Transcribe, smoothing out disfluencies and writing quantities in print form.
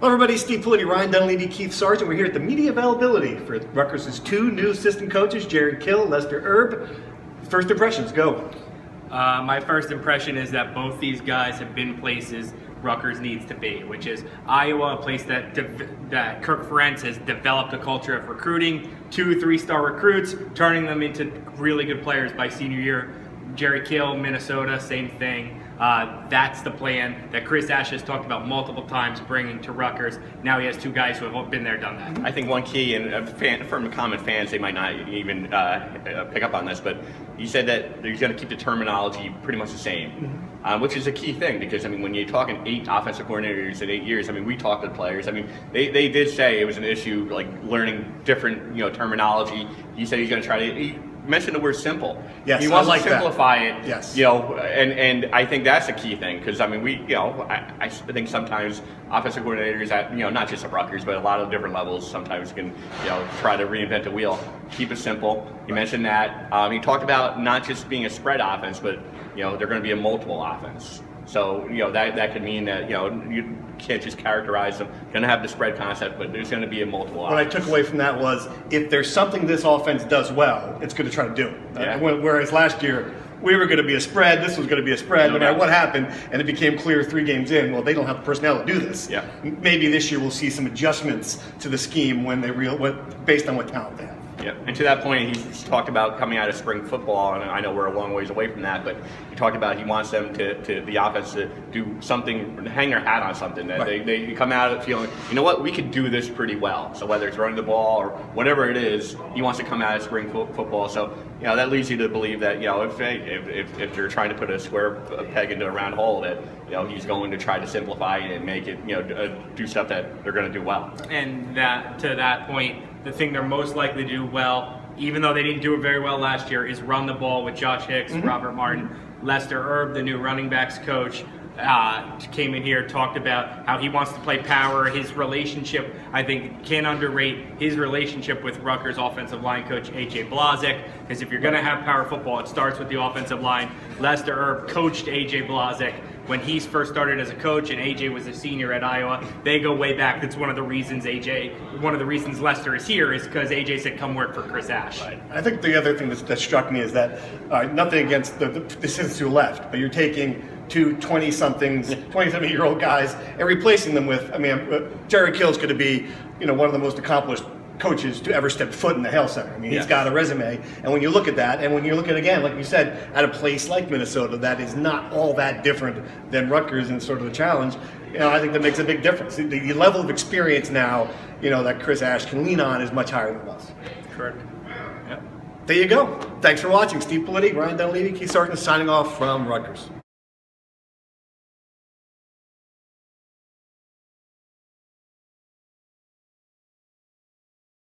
Hello everybody, Steve Politi, Ryan Dunleavy, Keith Sargeant. We're here at the media availability for Rutgers' two new assistant coaches, Jerry Kill, Lester Erb. First impressions, go. My first impression is that both these guys have been places Rutgers needs to be, which is Iowa, a place that Kirk Ferentz has developed a culture of recruiting 2 3-star recruits, turning them into really good players by senior year. Jerry Kill, Minnesota, same thing. That's the plan that Chris Ash has talked about multiple times bringing to Rutgers. Now he has two guys who have been there, done that. I think one key, and from common fans, they might not even pick up on this, but you said that he's going to keep the terminology pretty much the same, which is a key thing because, I mean, when you're talking 8 offensive coordinators in 8 years, I mean, we talked to players. I mean, they did say it was an issue, like learning different, terminology. He said he's going to try to. He mentioned the word simple. Yes, he wants I like to simplify that. it. Yes. And I think that's a key thing because I mean I think sometimes offensive coordinators at not just at Rutgers but a lot of different levels sometimes can try to reinvent the wheel. Keep it simple. You mentioned that. He talked about not just being a spread offense, but they're going to be a multiple offense. So that could mean that you can't just characterize them. Going to have the spread concept, but there's going to be a multiple. What I took away from that was if there's something this offense does well, it's going to try to do it. Yeah. Whereas last year we were going to be a spread, this was going to be a spread, no matter what happened, and it became clear 3 games in. Well, they don't have the personnel to do this. Yeah. Maybe this year we'll see some adjustments to the scheme when based on what talent they have. Yeah, and to that point, he's talked about coming out of spring football, and I know we're a long ways away from that, but he talked about he wants them to the offense to do something, hang their hat on something, that right. they come out of it feeling, we could do this pretty well. So whether it's running the ball or whatever it is, he wants to come out of spring football. So, that leads you to believe that, if you're trying to put a square peg into a round hole, that, he's going to try to simplify it and make it, do stuff that they're going to do well. And to that point, the thing they're most likely to do well, even though they didn't do it very well last year, is run the ball with Josh Hicks, Robert Martin. Lester Erb, the new running backs coach, came in here, talked about how he wants to play power. His relationship, I think, can't underrate his relationship with Rutgers offensive line coach A.J. Blazek, because if you're going to have power football, it starts with the offensive line. Lester Erb coached A.J. Blazek when he first started as a coach, and AJ was a senior at Iowa. They go way back. That's one of the reasons Lester is here is because AJ said, "Come work for Chris Ash." Right. I think the other thing that struck me is that nothing against the assistants who left, but you're taking 2 20-somethings, 27-year-old guys, and replacing them with. Jerry Kill's going to be, one of the most accomplished coaches to ever step foot in the Hale Center. He's got a resume, and when you look at that, and when you look at again, like you said, at a place like Minnesota that is not all that different than Rutgers and sort of the challenge, I think that makes a big difference. The level of experience now, that Chris Ash can lean on is much higher than us. Correct. Yep. There you go. Thanks for watching. Steve Politi, Ryan Dunleavy, Keith Sargeant signing off from Rutgers.